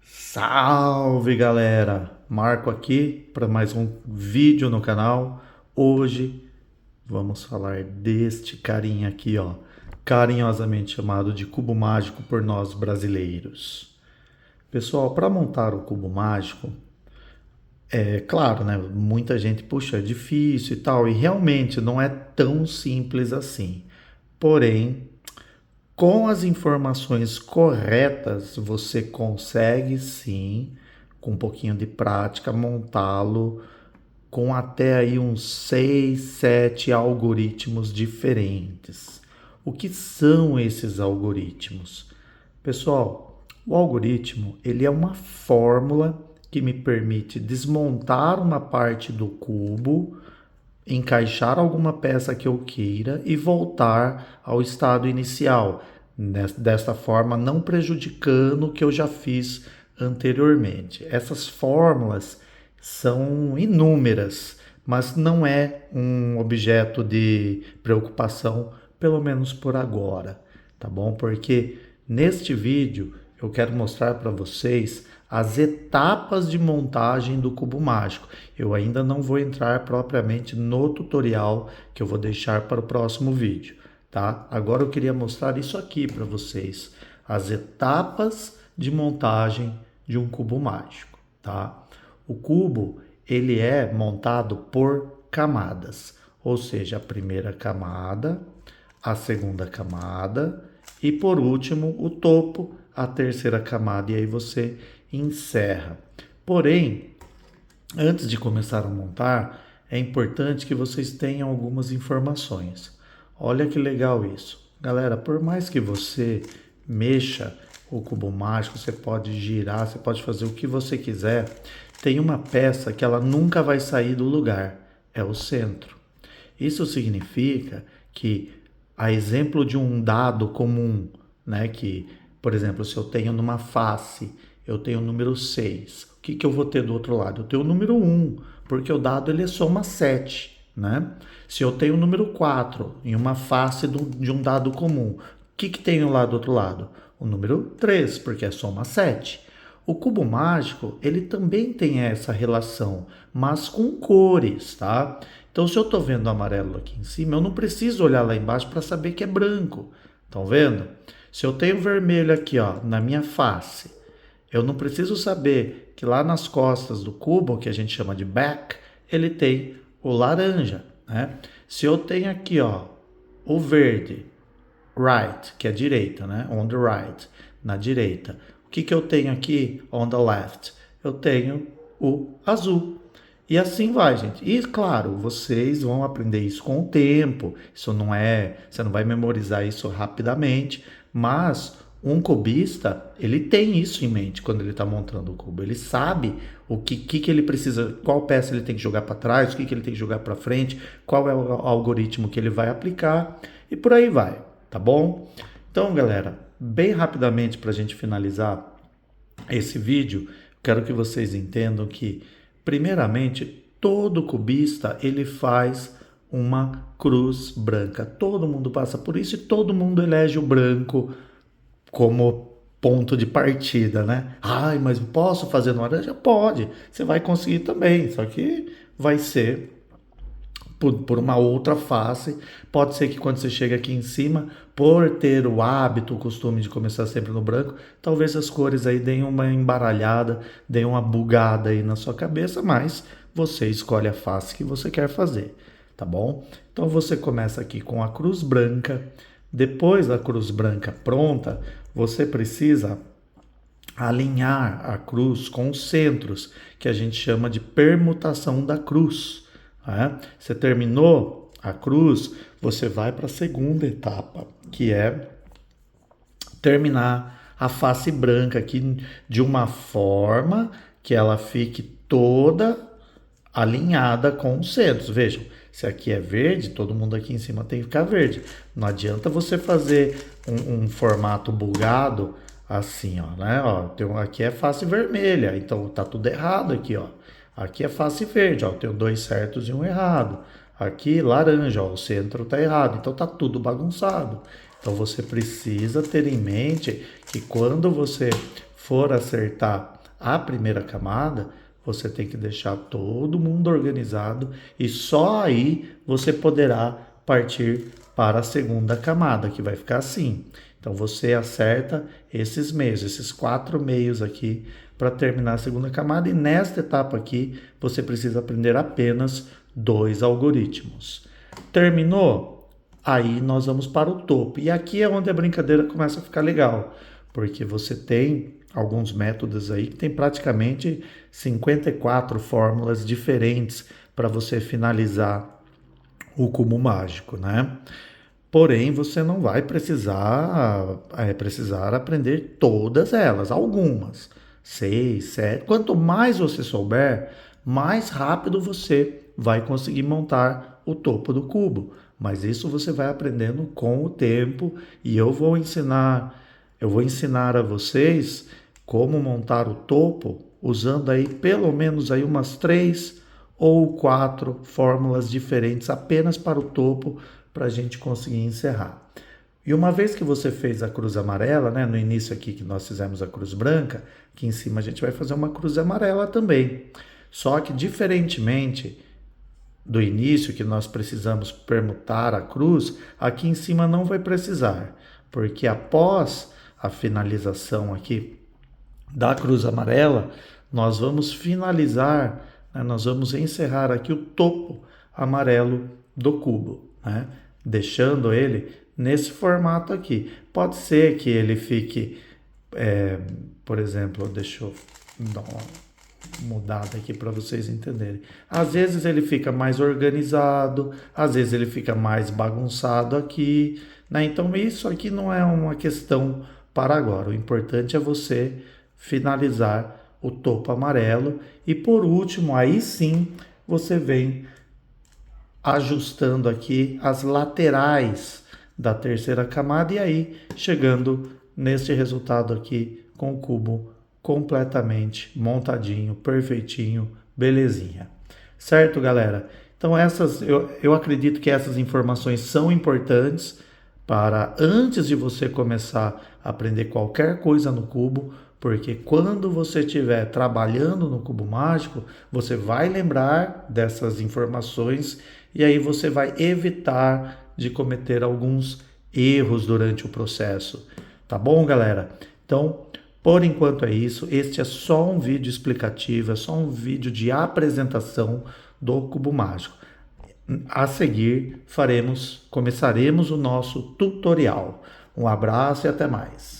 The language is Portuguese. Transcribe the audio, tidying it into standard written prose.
Salve galera! Marco aqui para mais um vídeo no canal. Hoje vamos falar deste carinha aqui, ó, carinhosamente chamado de cubo mágico por nós brasileiros. Pessoal, para montar o cubo mágico, é claro, né? Muita gente, puxa, é difícil e tal, e realmente não é tão simples assim. Porém, com as informações corretas, você consegue sim, com um pouquinho de prática, montá-lo com até aí uns 6, 7 algoritmos diferentes. O que são esses algoritmos? Pessoal, o algoritmo, ele é uma fórmula que me permite desmontar uma parte do cubo, encaixar alguma peça que eu queira e voltar ao estado inicial, desta forma não prejudicando o que eu já fiz anteriormente. Essas fórmulas são inúmeras, mas não é um objeto de preocupação, pelo menos por agora, tá bom? Porque neste vídeo eu quero mostrar para vocês as etapas de montagem do cubo mágico. Eu ainda não vou entrar propriamente no tutorial que eu vou deixar para o próximo vídeo, tá? Agora eu queria mostrar isso aqui para vocês, as etapas de montagem de um cubo mágico, tá? O cubo, ele é montado por camadas, ou seja, a primeira camada, a segunda camada e por último o topo, a terceira camada, e aí você encerra. Porém, antes de começar a montar, é importante que vocês tenham algumas informações. Olha que legal isso. Galera, por mais que você mexa o cubo mágico, você pode girar, você pode fazer o que você quiser, tem uma peça que ela nunca vai sair do lugar, é o centro. Isso significa que, a exemplo de um dado comum, né, que, por exemplo, se eu tenho numa face, eu tenho o número 6, o que eu vou ter do outro lado? Eu tenho o número 1, porque o dado ele soma 7, né? Se eu tenho o número 4 em uma face de um dado comum, o que tem lá do outro lado? O número 3, porque é soma 7. O cubo mágico, ele também tem essa relação, mas com cores, tá? Então, se eu estou vendo amarelo aqui em cima, eu não preciso olhar lá embaixo para saber que é branco. Estão vendo? Se eu tenho vermelho aqui, ó, na minha face, eu não preciso saber que lá nas costas do cubo, que a gente chama de back, ele tem o laranja, né? Se eu tenho aqui, ó, o verde, right, que é direita, né? On the right, na direita. O que eu tenho aqui on the left? Eu tenho o azul. E assim vai, gente. E claro, vocês vão aprender isso com o tempo. Isso não é, você não vai memorizar isso rapidamente, mas um cubista, ele tem isso em mente quando ele está montando o cubo. Ele sabe o que ele precisa, qual peça ele tem que jogar para trás, o que ele tem que jogar para frente, qual é o algoritmo que ele vai aplicar e por aí vai, tá bom? Então, galera, bem rapidamente para a gente finalizar esse vídeo, quero que vocês entendam que, primeiramente, todo cubista ele faz uma cruz branca. Todo mundo passa por isso e todo mundo elege o branco como ponto de partida, né? Ai, mas posso fazer no laranja? Pode, você vai conseguir também, só que vai ser por uma outra face. Pode ser que quando você chega aqui em cima, por ter o hábito, o costume de começar sempre no branco, talvez as cores aí deem uma embaralhada, deem uma bugada aí na sua cabeça, mas você escolhe a face que você quer fazer, tá bom? Então você começa aqui com a cruz branca. Depois da cruz branca pronta, você precisa alinhar a cruz com os centros, que a gente chama de permutação da cruz. Né? Você terminou a cruz, você vai para a segunda etapa, que é terminar a face branca aqui de uma forma que ela fique toda alinhada com os centros. Vejam, se aqui é verde, todo mundo aqui em cima tem que ficar verde. Não adianta você fazer um formato bugado assim, ó, né? Ó, aqui é face vermelha, então tá tudo errado aqui, ó. Aqui é face verde, ó, tem dois certos e um errado. Aqui laranja, ó, o centro tá errado, então tá tudo bagunçado. Então você precisa ter em mente que quando você for acertar a primeira camada, você tem que deixar todo mundo organizado e só aí você poderá partir para a segunda camada, que vai ficar assim. Então você acerta esses meios, esses 4 meios aqui para terminar a segunda camada, e nesta etapa aqui você precisa aprender apenas 2 algoritmos. Terminou? Aí nós vamos para o topo. E aqui é onde a brincadeira começa a ficar legal, porque você tem alguns métodos aí que tem praticamente 54 fórmulas diferentes para você finalizar o cubo mágico, né? Porém, você não vai precisar aprender todas elas, algumas, 6, 7. Quanto mais você souber, mais rápido você vai conseguir montar o topo do cubo. Mas isso você vai aprendendo com o tempo, e eu vou ensinar a vocês como montar o topo usando aí pelo menos aí umas 3 ou 4 fórmulas diferentes apenas para o topo, para a gente conseguir encerrar. E uma vez que você fez a cruz amarela, né, no início aqui que nós fizemos a cruz branca, aqui em cima a gente vai fazer uma cruz amarela também. Só que diferentemente do início, que nós precisamos permutar a cruz, aqui em cima não vai precisar, porque após a finalização aqui da cruz amarela, nós vamos finalizar, né, nós vamos encerrar aqui o topo amarelo do cubo, né, deixando ele nesse formato aqui. Pode ser que ele fique, por exemplo, deixa eu dar uma mudada aqui para vocês entenderem. Às vezes ele fica mais organizado, às vezes ele fica mais bagunçado aqui, né? Então isso aqui não é uma questão para agora. O importante é você finalizar o topo amarelo, e por último, aí sim, você vem ajustando aqui as laterais da terceira camada, e aí chegando neste resultado aqui com o cubo completamente montadinho, perfeitinho, belezinha. Certo, galera? Então eu acredito que essas informações são importantes para antes de você começar a aprender qualquer coisa no cubo, porque quando você estiver trabalhando no cubo mágico, você vai lembrar dessas informações, e aí você vai evitar de cometer alguns erros durante o processo. Tá bom, galera? Então, por enquanto é isso. Este é só um vídeo explicativo, é só um vídeo de apresentação do cubo mágico. A seguir, começaremos o nosso tutorial. Um abraço e até mais.